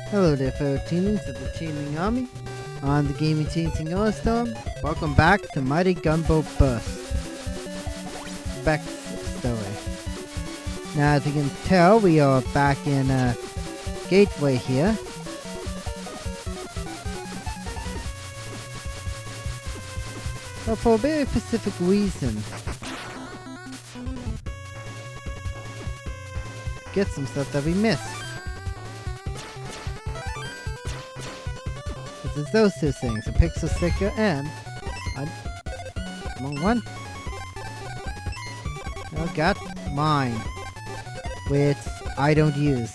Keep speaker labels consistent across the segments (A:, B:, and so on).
A: Hello there, fellow teamings of the Teaming Army. I'm the Gaming Team Storm. Welcome back to Mighty Gunvolt Burst. Beck's story. Now, as you can tell, we are back in Gateway here. But for a very specific reason. Get some stuff that we missed. It's those two things, a pixel sticker and wrong one. I got mine, which I don't use.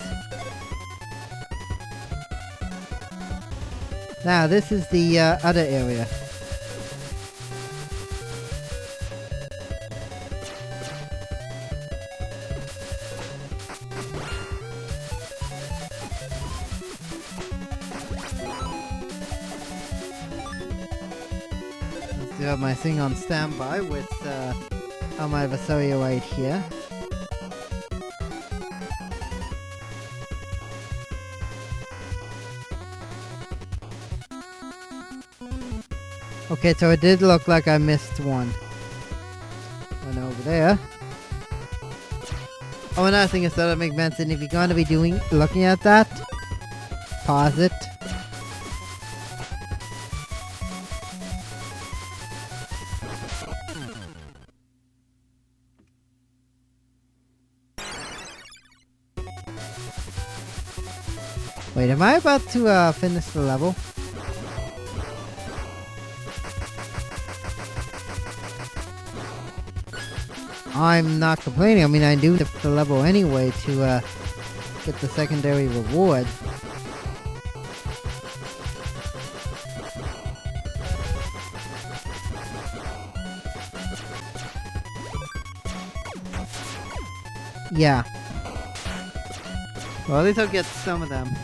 A: Now this is the other area. I have my thing on standby with my adversary right here. Okay, so it did look like I missed one. One over there. Oh, another thing is that I make mention, if you're going to be looking at that, pause it. Wait, am I about to finish the level? I'm not complaining. I mean, I do the level anyway to get the secondary reward. Yeah. Well, at least I'll get some of them.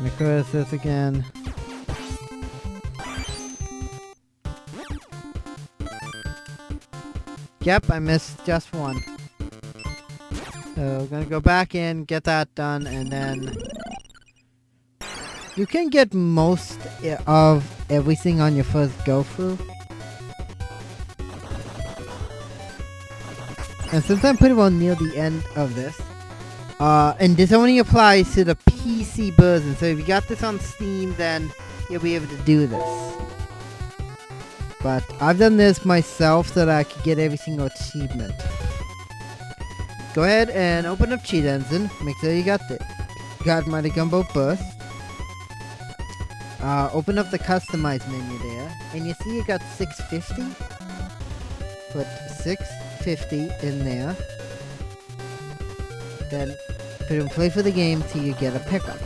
A: Let me close this again. Yep, I missed just one. So we're gonna go back in, get that done, and then you can get most of everything on your first go through. And since I'm pretty well near the end of this, and this only applies to the PC version, so if you got this on Steam, then you'll be able to do this. But I've done this myself so that I could get every single achievement. Go ahead and open up Cheat Engine. Make sure you got Mighty Gunvolt Burst. Open up the Customize menu there, and you see you got 650. Put 650 in there. Then put in play for the game till you get a pickup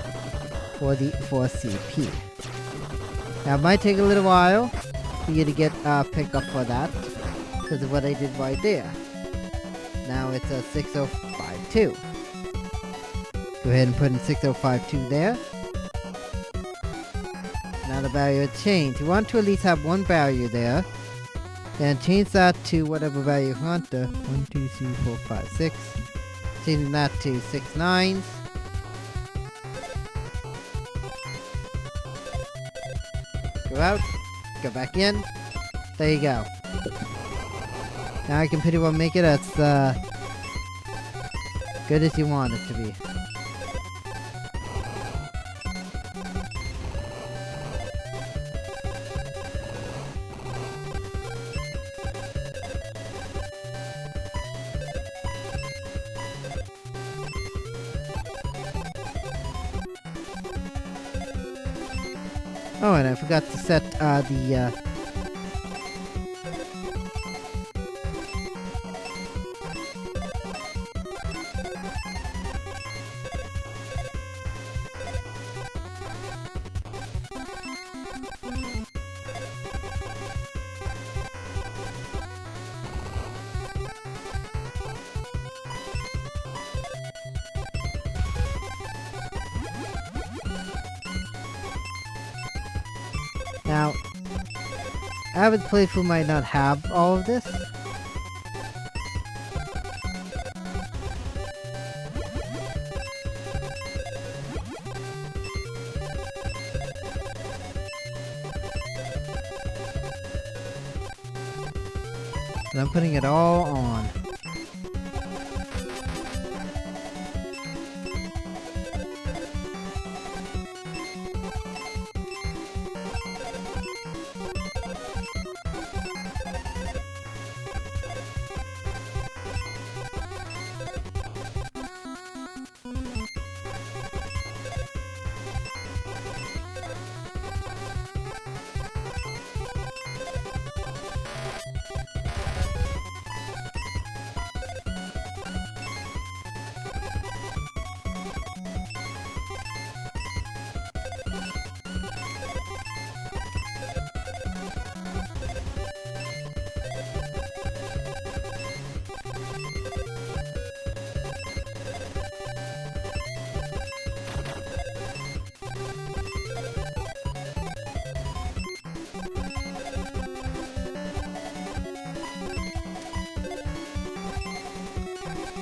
A: for CP. Now it might take a little while for you to get a pickup for that because of what I did right there. Now it's a 6052. Go ahead and put in 6052 there. Now the barrier changed. You want to at least have one barrier there. Then change that to whatever value you want. 1, 2, 3, 4, 5, 6. Changing that to 6 nines. Go out. Go back in. There you go. Now I can pretty well make it as good as you want it to be. Oh, and I forgot to set the Now, avid playthrough might not have all of this. But I'm putting it all on.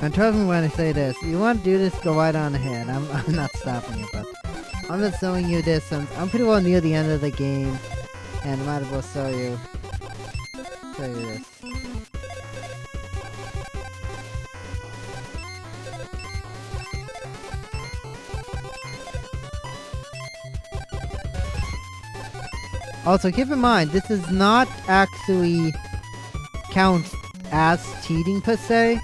A: And trust me when I say this, you want to do this, go right on ahead. I'm not stopping you, but I'm just showing you this since I'm pretty well near the end of the game, and I might as well show you this. Also, keep in mind, this is not actually count as cheating per se.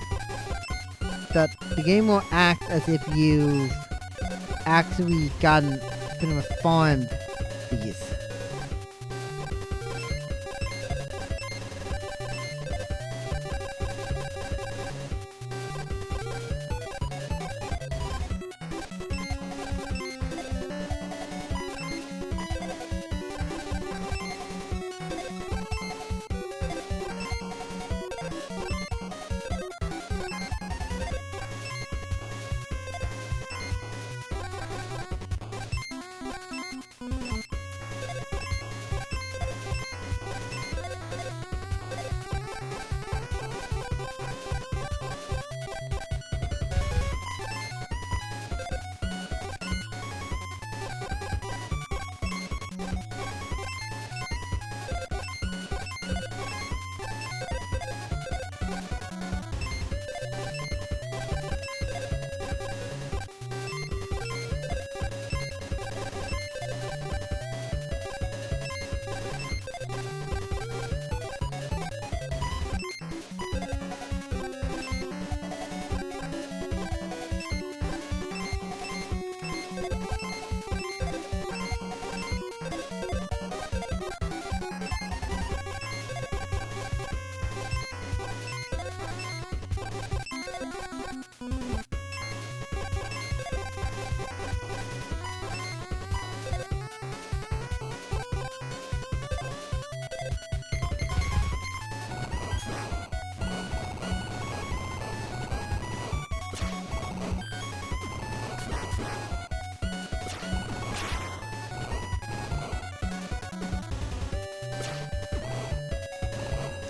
A: That the game will act as if you've actually gotten pretty much farmed these.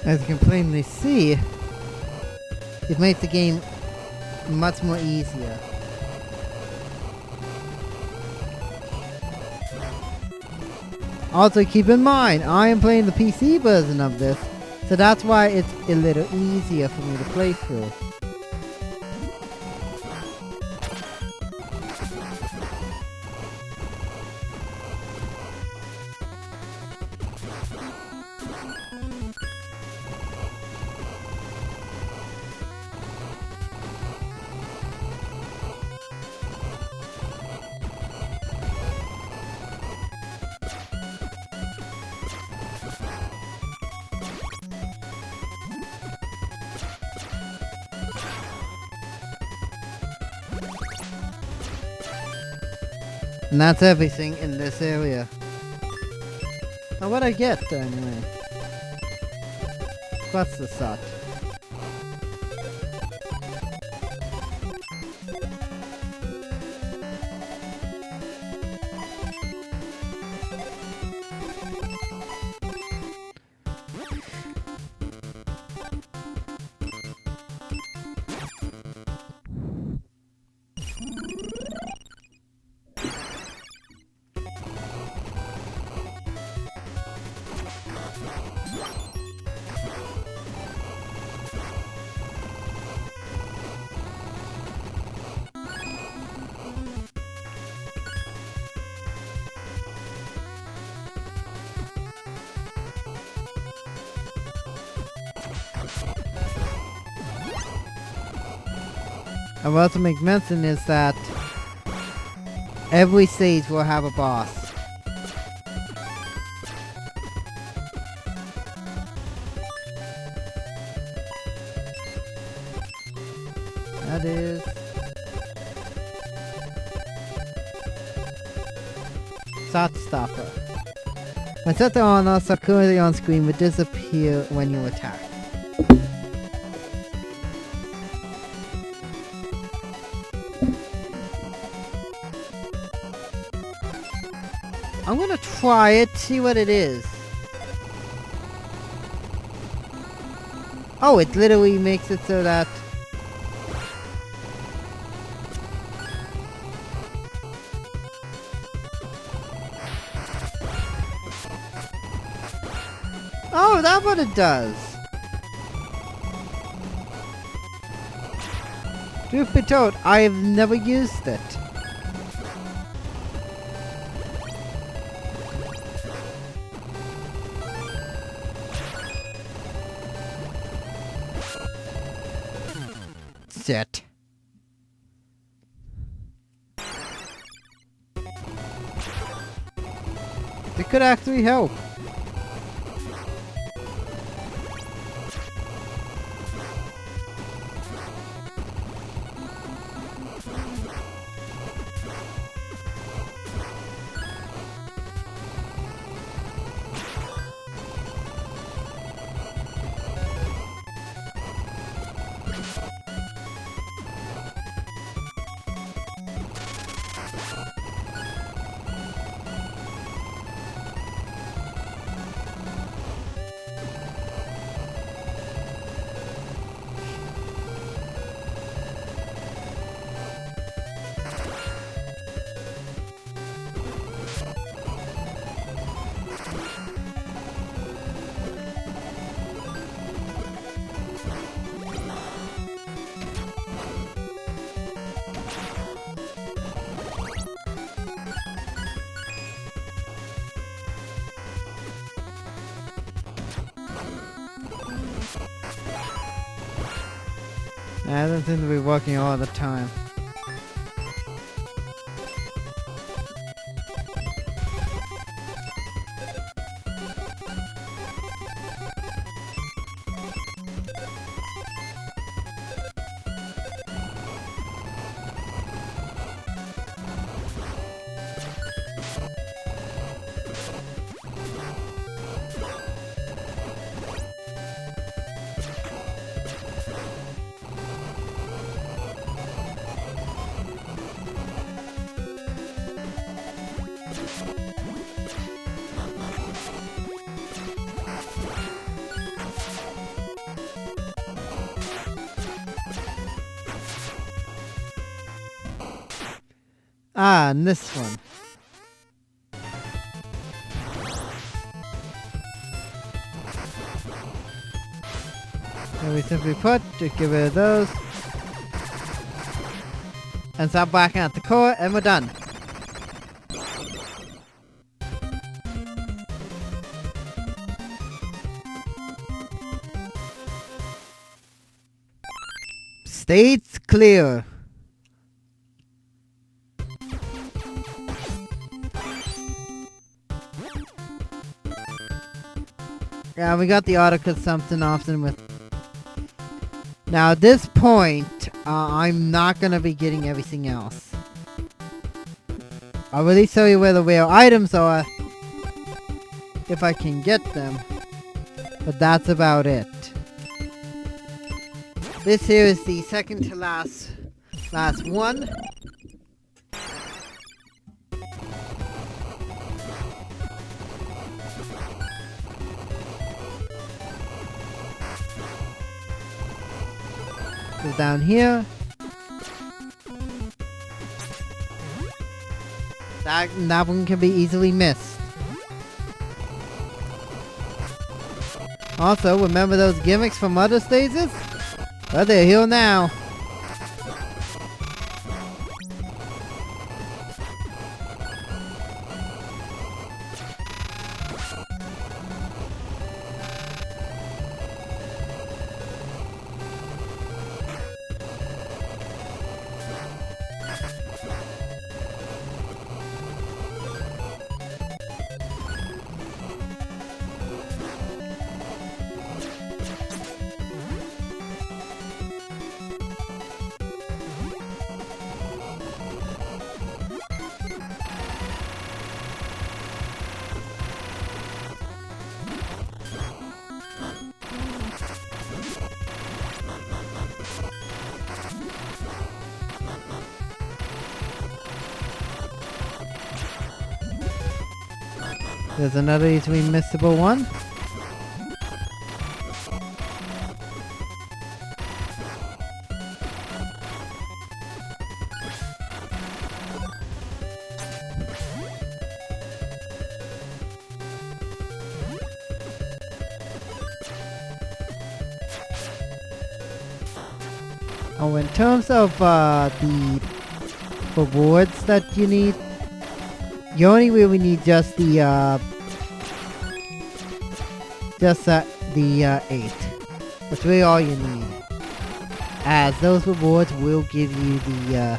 A: As you can plainly see, it makes the game much more easier. Also keep in mind, I am playing the PC version of this, so that's why it's a little easier for me to play through. And that's everything in this area. Now what'd I get anyway? What's the shot? And what to make mention is that every stage will have a boss. That is Shot Stopper. When set on us are currently on screen will disappear when you attack. I'm gonna try it, see what it is. Oh, it literally makes it so that... Oh, that's what it does. Truth be told, I have never used it. Shit. It could actually help. I don't seem to be working all the time. Ah, and this one. And we simply put, just get rid of those. And start backing at the core, and we're done. States clear. Yeah, we got the auto consumption option with... Now at this point, I'm not gonna be getting everything else. I'll really show you where the rare items are if I can get them. But that's about it. This here is the second to last one. So down here. That one can be easily missed. Also, remember those gimmicks from other stages? Well, they're here now. There's another easily missable one. Oh, in terms of the rewards that you need, you only really need just the 8. That's really all you need, as those rewards will give you the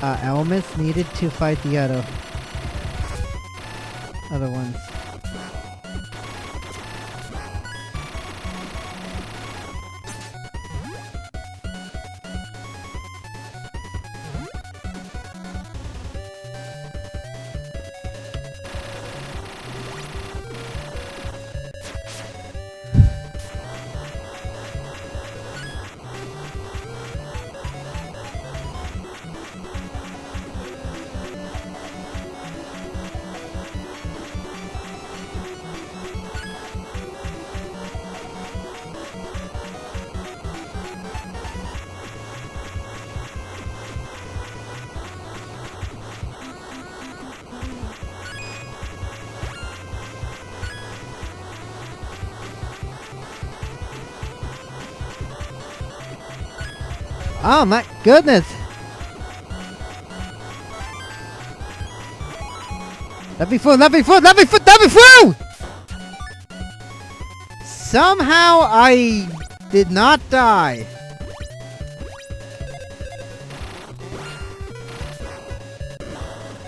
A: elements needed to fight the other ones. Oh my goodness! Let me through! Let me through! Let me through! Let me through! Somehow I did not die.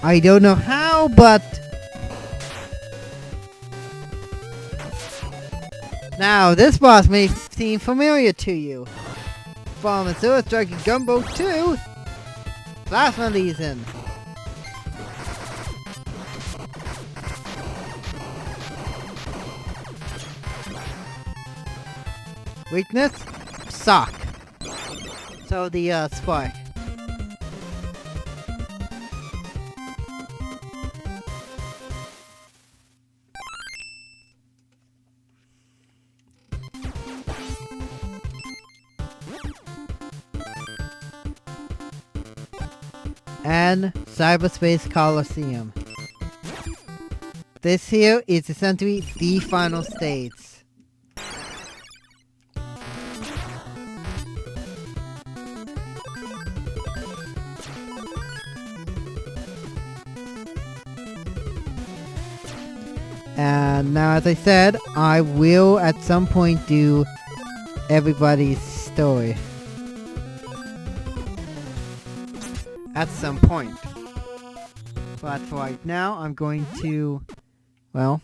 A: I don't know how, but now this boss may seem familiar to you. From Azure Striking Gunvolt 2, Plasma Legion. Weakness? Sock. So the spark. And Cyberspace Coliseum. This here is essentially the final stage. And now, as I said, I will at some point do everybody's story. At some point. But for right now, I'm going to, well,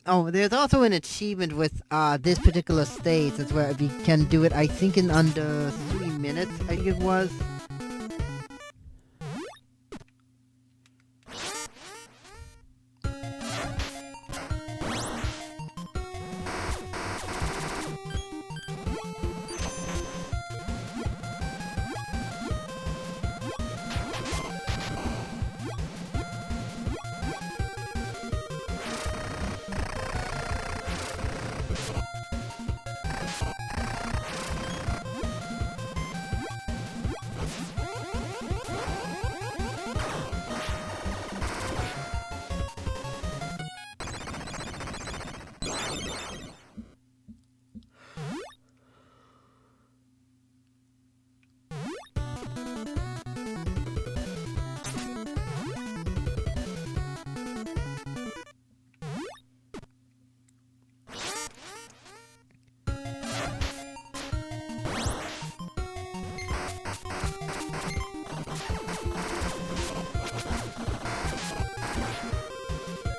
A: Oh, there's also an achievement with this particular stage. That's where you can do it, I think, in under 3 minutes, I think it was.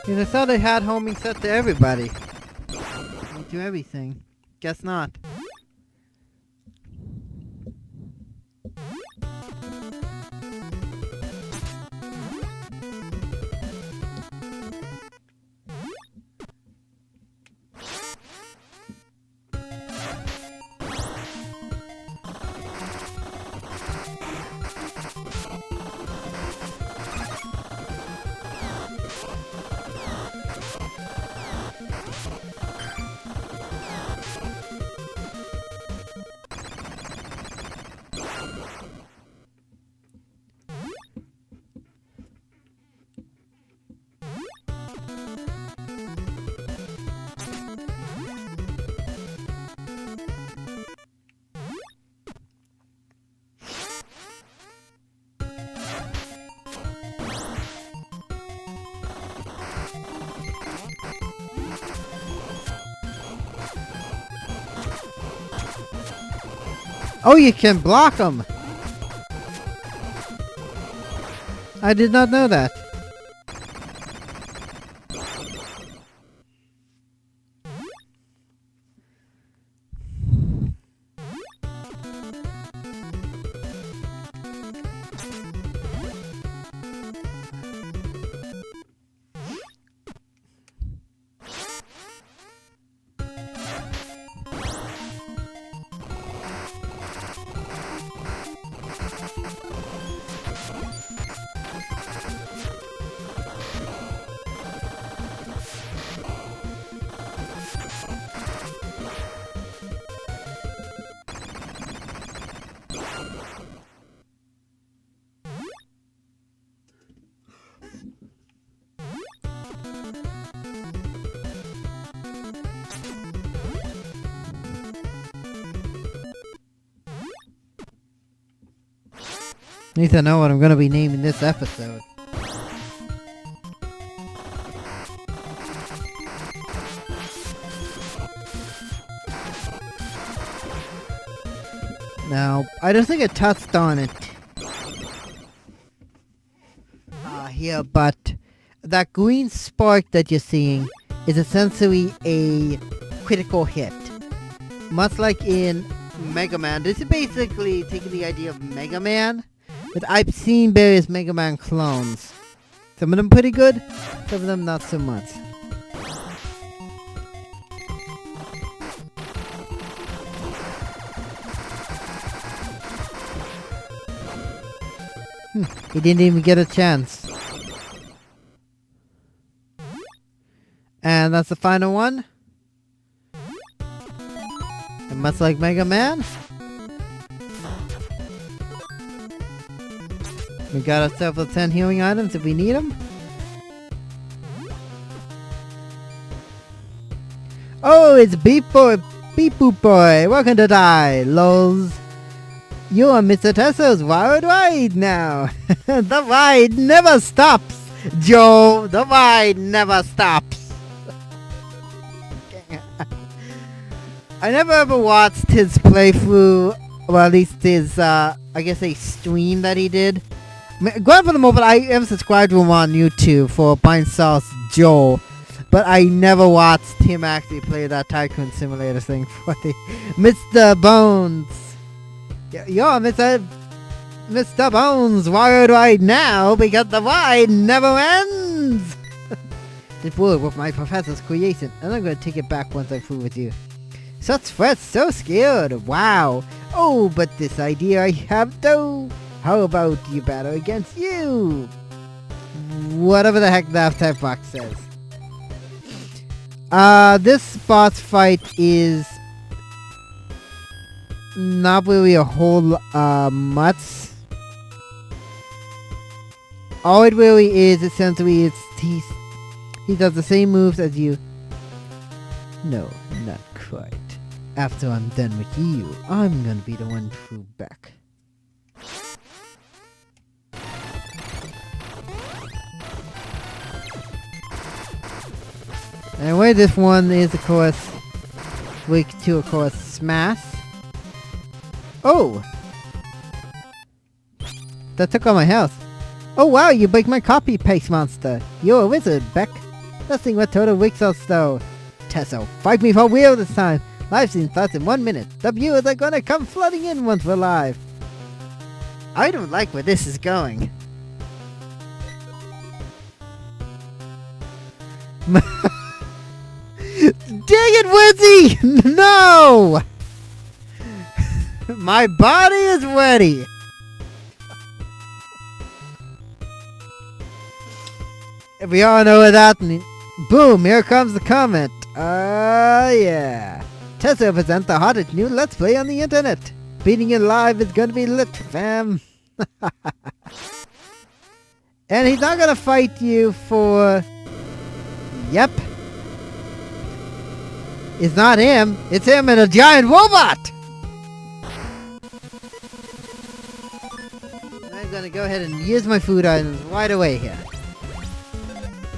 A: Because I thought they had homing set to everybody. They do everything. Guess not. Oh, you can block them! I did not know that. At least I know what I'm going to be naming this episode. Now, I don't think I touched on it here, but that green spark that you're seeing is essentially a critical hit. Much like in Mega Man, this is basically taking the idea of Mega Man, but I've seen various Mega Man clones. Some of them pretty good, some of them not so much. He didn't even get a chance. And that's the final one. And much like Mega Man, we got ourselves the 10 healing items if we need them. Oh, it's Beep Boy, Beep Boop Boy. Welcome to Die, lols. You are Mr. Tesso's wild ride now. The ride never stops, Joe. The ride never stops. I never ever watched his playthrough, or at least his, I guess a stream that he did. Going for the moment, I am subscribed to him on YouTube for Pine Sauce Joe. But I never watched him actually play that Tycoon Simulator thing for the Mr. Bones. Yo, Mr. Bones, wired right now because the ride never ends. This wood was my professor's creation, and I'm gonna take it back once I'm through with you. Such threats, so scared. Wow. Oh, but this idea I have though. How about you battle against you? Whatever the heck that type box says. This boss fight is not really a whole much. All it really is essentially he does the same moves as you. No, not quite. After I'm done with you, I'm gonna be the one through Beck. Anyway, this one is of course weak to, of course, Smash. Oh! That took all my health. Oh wow, you break my copy paste monster. You're a wizard, Beck. Nothing but total wixels though. Tesso, fight me for real this time. Live scene starts in 1 minute. The viewers are gonna come flooding in once we're live. I don't like where this is going. Dang it, Wizzy! No! My body is ready. We all know what that means. Boom, here comes the comment. Yeah. Tessa presents the hottest new Let's Play on the internet. Beating it live is gonna be lit, fam. And he's not gonna fight you for... Yep. It's not him. It's him and a giant robot. I'm gonna go ahead and use my food items right away here.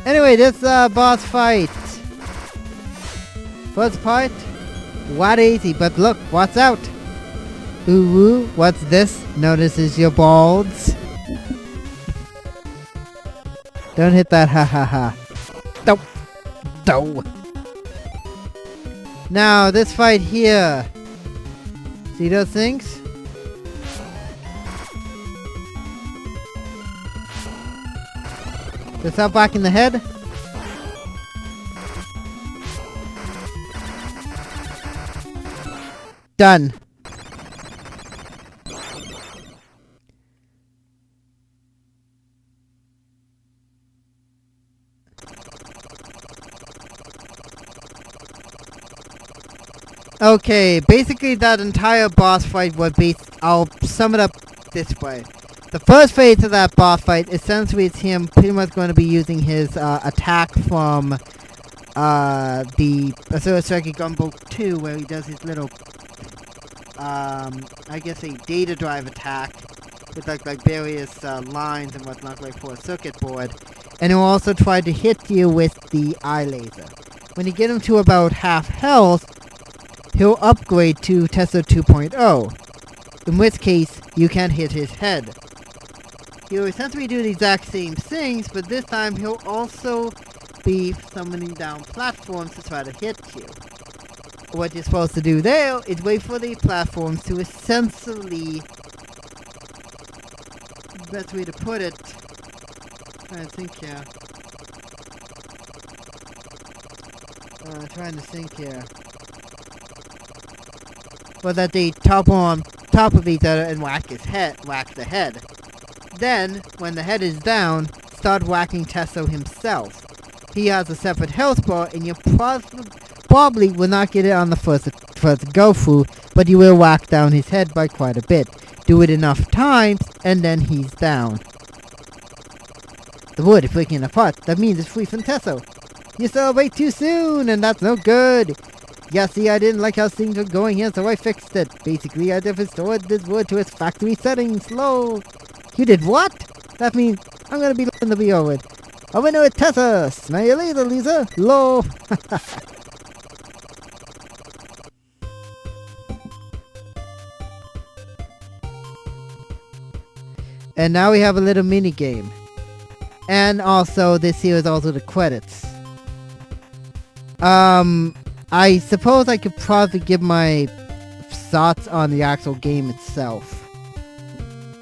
A: Anyway, this boss fight. First part, what easy, but look, what's out? Ooh, what's this? Notices your balls. Don't hit that, ha ha ha. Nope. No. Now, this fight here. See those things? This up back in the head. Done. Okay, basically that entire boss fight was based. I'll sum it up this way. The first phase of that boss fight, essentially it's him pretty much going to be using his attack from the Asura Strike Gunvolt 2, where he does his little, I guess a data drive attack with like various lines and whatnot, like for a circuit board. And he'll also try to hit you with the eye laser. When you get him to about half health, he'll upgrade to Tessa 2.0, in which case you can hit his head. He'll essentially do the exact same things, but this time he'll also be summoning down platforms to try to hit you. What you're supposed to do there is wait for the platforms to essentially... Best way to put it... I think here. Trying to think here. Well, that they topple on top of each other and whack the head. Then, when the head is down, start whacking Tesso himself. He has a separate health bar, and you probably will not get it on the first go through, but you will whack down his head by quite a bit. Do it enough times, and then he's down. The wood is breaking apart. That means it's free from Tesso. You celebrate too soon, and that's no good. Yeah, see, I didn't like how things were going here, so I fixed it. Basically, I just restored this wood to its factory settings. Slow. You did what? That means I'm gonna be letting the VO wood. Oh, we know it's Tessa. Smell you later, Lisa. Low. And now we have a little mini game. And also, this here is also the credits. I suppose I could probably give my thoughts on the actual game itself.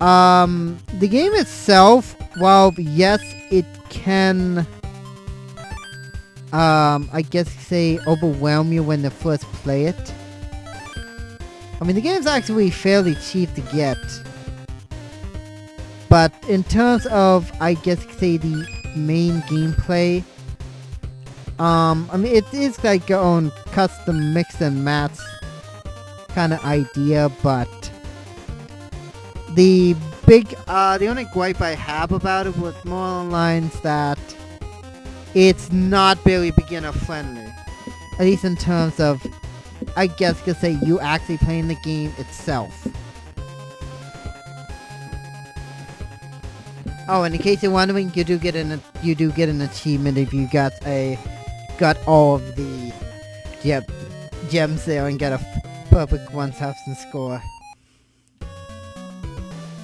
A: The game itself, while yes, it can, I guess say overwhelm you when you first play it. I mean, the game's actually fairly cheap to get. But in terms of, I guess say the main gameplay, I mean, it is like your own custom mix and match kind of idea, but the only gripe I have about it was more along the lines that it's not very beginner friendly. At least in terms of, I guess you could say, you actually playing the game itself. Oh, and in case you're wondering, you do get an achievement if you got all of the gems there and get a perfect 1,000 score.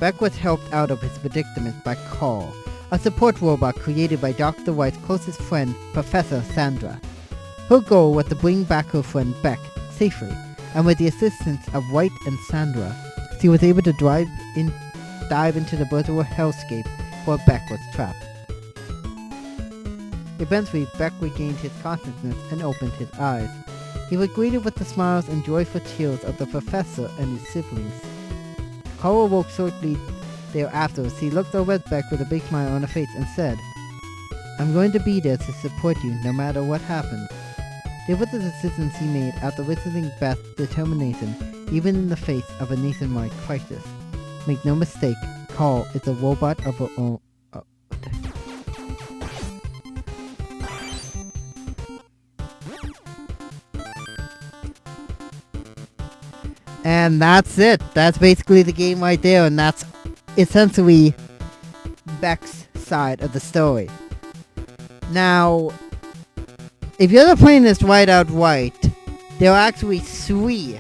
A: Beck was helped out of his predicament by Carl, a support robot created by Dr. White's closest friend, Professor Sandra. Her goal was to bring back her friend Beck safely, and with the assistance of White and Sandra, she was able to dive into the virtual hellscape where Beck was trapped. Eventually, Beck regained his consciousness and opened his eyes. He was greeted with the smiles and joyful cheers of the professor and his siblings. Carl awoke shortly thereafter as he looked over at Beck with a big smile on her face and said, "I'm going to be there to support you no matter what happens." They were the decisions he made after witnessing Beth's determination, even in the face of a nationwide crisis. Make no mistake, Carl is a robot of her own. And that's it. That's basically the game right there, and that's essentially Beck's side of the story. Now, if you're not playing this right outright, there are actually 3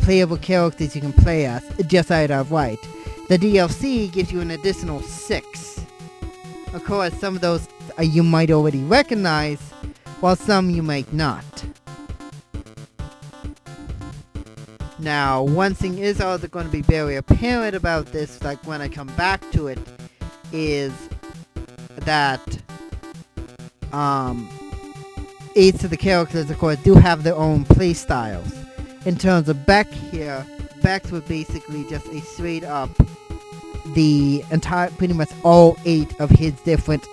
A: playable characters you can play as just outright. The DLC gives you an additional 6. Of course, some of those you might already recognize, while some you might not. Now, one thing is also going to be very apparent about this, like when I come back to it, is that each of the characters, of course, do have their own playstyles. In terms of Beck here, Beck's were basically just a straight up the entire, pretty much all 8 of his different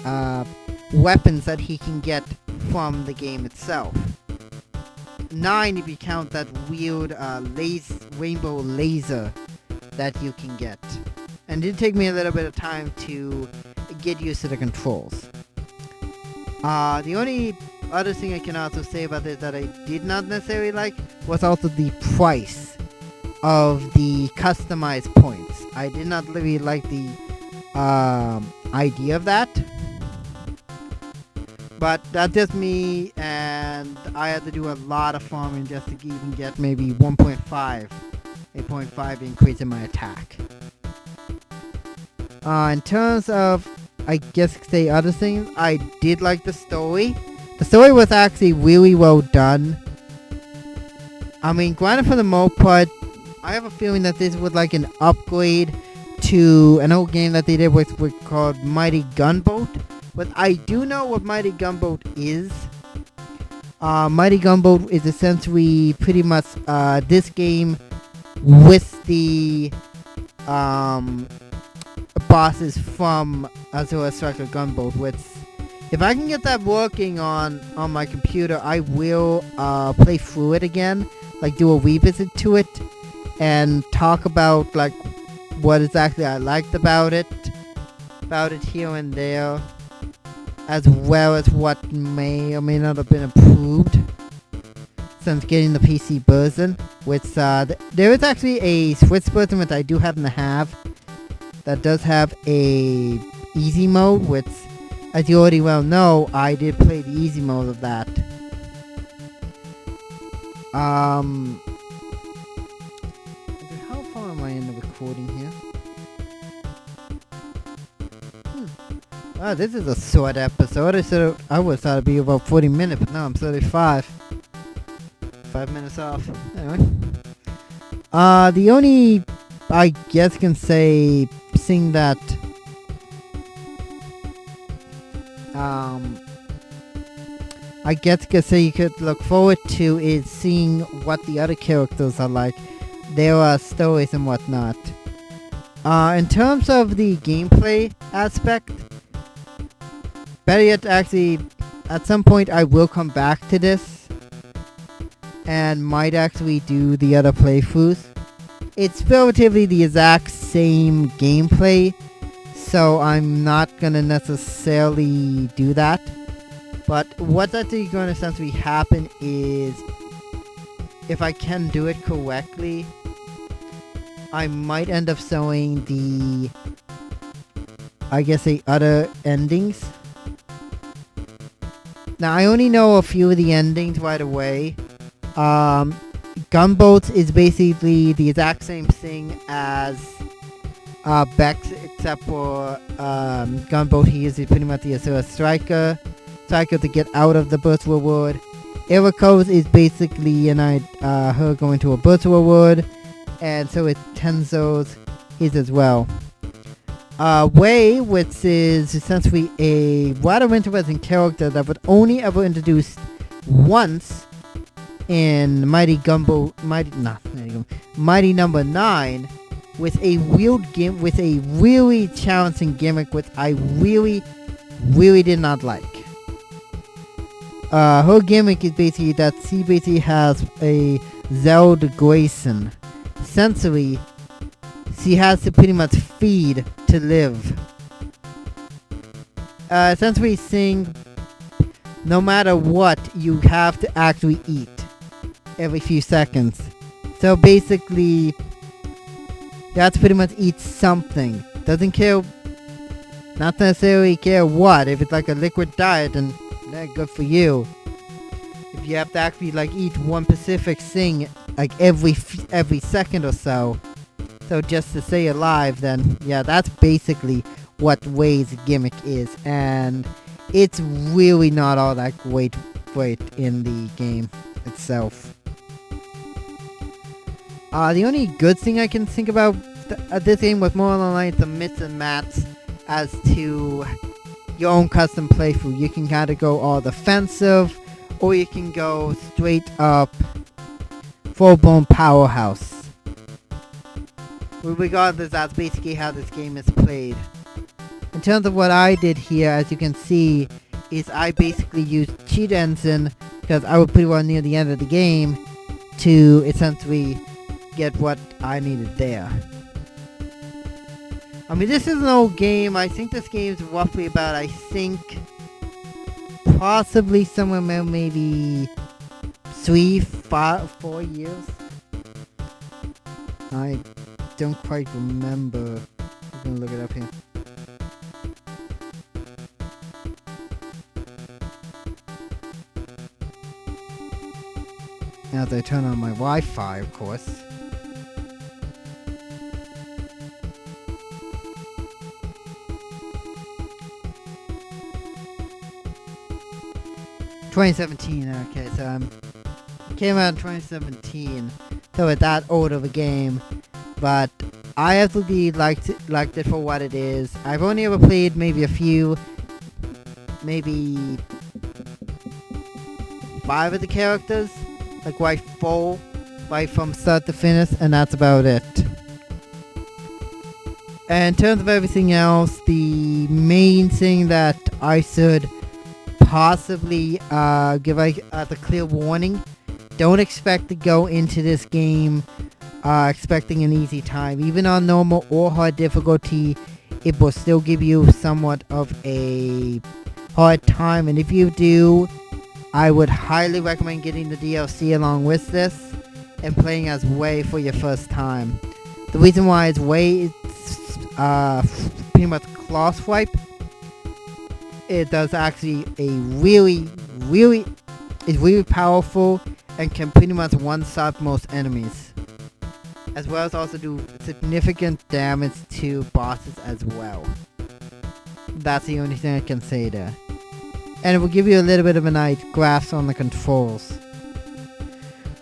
A: weapons that he can get from the game itself. 9 if you count that weird rainbow laser that you can get. And it did take me a little bit of time to get used to the controls. The only other thing I can also say about this that I did not necessarily like was also the price of the customized points. I did not really like the idea of that. But that's just me, and I had to do a lot of farming just to even get maybe 1.5, a 0.5 increase in my attack. In terms of, I guess, say other things, I did like the story. The story was actually really well done. I mean, granted for the most part, I have a feeling that this was like an upgrade to an old game that they did with called Mighty Gunvolt. But I do know what Mighty Gunvolt is. Mighty Gunvolt is essentially pretty much this game with the bosses from Azure Striker Gunvolt. Which, if I can get that working on my computer, I will play through it again, like do a revisit to it, and talk about like what exactly I liked about it here and there, as well as what may or may not have been improved since getting the PC version. Which there is actually a Switch version which I do happen to have that does have a easy mode, which, as you already well know, I did play the easy mode of that. How far am I in the recording here? Wow, this is a short episode. I was thought it'd be about 40 minutes, but now I'm 35. 5 minutes off. Anyway. The only, I guess, can say thing that I guess you could say you could look forward to is seeing what the other characters are like. Their stories and whatnot. In terms of the gameplay aspect, better yet, actually, at some point I will come back to this and might actually do the other playthroughs. It's relatively the exact same gameplay, so I'm not gonna necessarily do that. But what's actually going to essentially happen is, if I can do it correctly, I might end up showing the, I guess, the other endings. Now, I only know a few of the endings right away. Gunvolt is basically the exact same thing as Beck, except for Gunvolt, he is pretty much the Asura Striker to get out of the virtual world. Eriko's is basically her going to a virtual world, and so is Tenzo's is as well. Wei, which is essentially a rather interesting character that was only ever introduced once in Mighty Number 9, with a really challenging gimmick, which I really did not like. Her gimmick is basically that she basically has a Zelda Grayson. Essentially, she has to pretty much feed to live. Essentially saying, no matter what, you have to actually eat every few seconds. So basically, you have to pretty much eat something. Doesn't care, not necessarily care what. If it's like a liquid diet, then good for you. If you have to actually eat one specific thing every second or so just to stay alive, then yeah, that's basically what Wei's gimmick is, and it's really not all that great in the game itself. The only good thing I can think about this game was more along the lines of myths and mats as to your own custom playthrough. You can kind of go all defensive, or you can go straight up full-blown powerhouse. Regardless, that's basically how this game is played. In terms of what I did here, as you can see, is I basically used Cheat Engine, because I was pretty well near the end of the game, to essentially get what I needed there. I mean, this is an old game. I think this game is roughly about, possibly somewhere maybe 4 years. I don't quite remember. I'm gonna look it up here. As I turn on my Wi-Fi, of course. ...2017, okay, so it came out in 2017, so it's that old of a game, but I absolutely liked it for what it is. I've only ever played maybe 5 of the characters, right from start to finish, and that's about it. And in terms of everything else, the main thing that I should possibly give as a clear warning, don't expect to go into this game expecting an easy time. Even on normal or hard difficulty, it will still give you somewhat of a hard time, and if you do, I would highly recommend getting the DLC along with this and playing as Wei for your first time. The reason why is Wei is pretty much claw swipe. It does actually really powerful and can pretty much one-shot most enemies, as well as also do significant damage to bosses as well. That's the only thing I can say there. And it will give you a little bit of a grasp on the controls.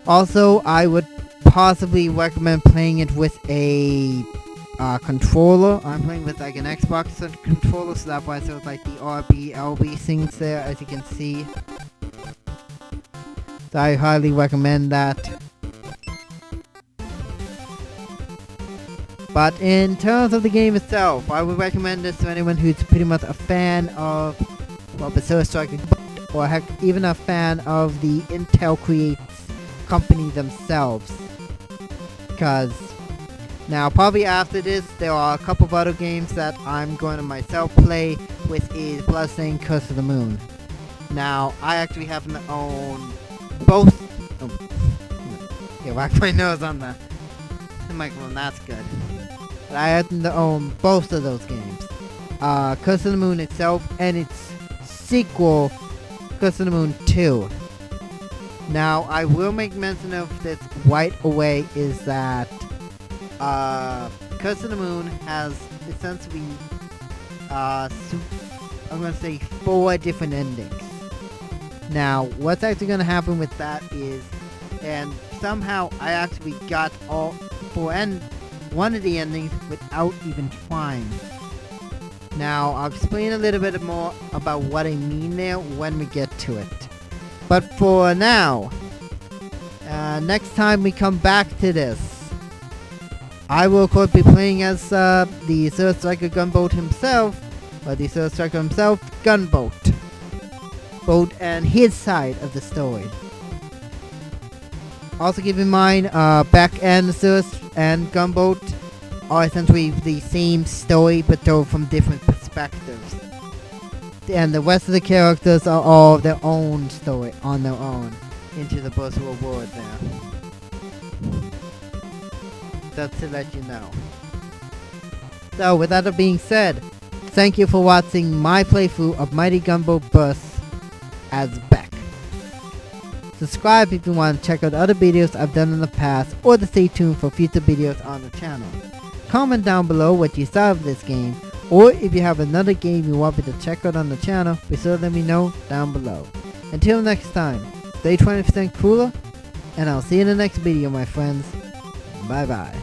A: Also, I would possibly recommend playing it with a controller. I'm playing with like an Xbox controller, so that's why it shows like the RB, LB things there, as you can see. So I highly recommend that. But in terms of the game itself, I would recommend this to anyone who's pretty much a fan of, well, Berserk Striker, or heck, even a fan of the Intel Creates company themselves. Because now, probably after this, there are a couple of other games that I'm going to myself play, which is Bloodstained Curse of the Moon. Now, I actually happen to own both. Oh, yeah, whack my nose on the microphone, that's good. But I happen to own both of those games. Curse of the Moon itself and its sequel, Curse of the Moon 2. Now, I will make mention of this right away, is that Curse of the Moon has essentially, I'm going to say 4 different endings. Now, what's actually going to happen with that is, and somehow I actually got all 4 one of the endings without even trying. Now, I'll explain a little bit more about what I mean there when we get to it. But for now, next time we come back to this, I will of course be playing as the Berserk Striker Gunvolt himself, or the Berserk Striker himself, Gunvolt. Both and his side of the story. Also keep in mind, Beck and Gunvolt are essentially the same story, but told from different perspectives. And the rest of the characters are all their own story on their own into the Berserk world there. Just to let you know. So with that being said, thank you for watching my playthrough of Mighty Gunvolt Burst as Beck. Subscribe if you want to check out other videos I've done in the past, or to stay tuned for future videos on the channel. Comment down below what you thought of this game, or if you have another game you want me to check out on the channel, be sure to let me know down below. Until next time, stay 20% cooler, and I'll see you in the next video, my friends. Bye bye.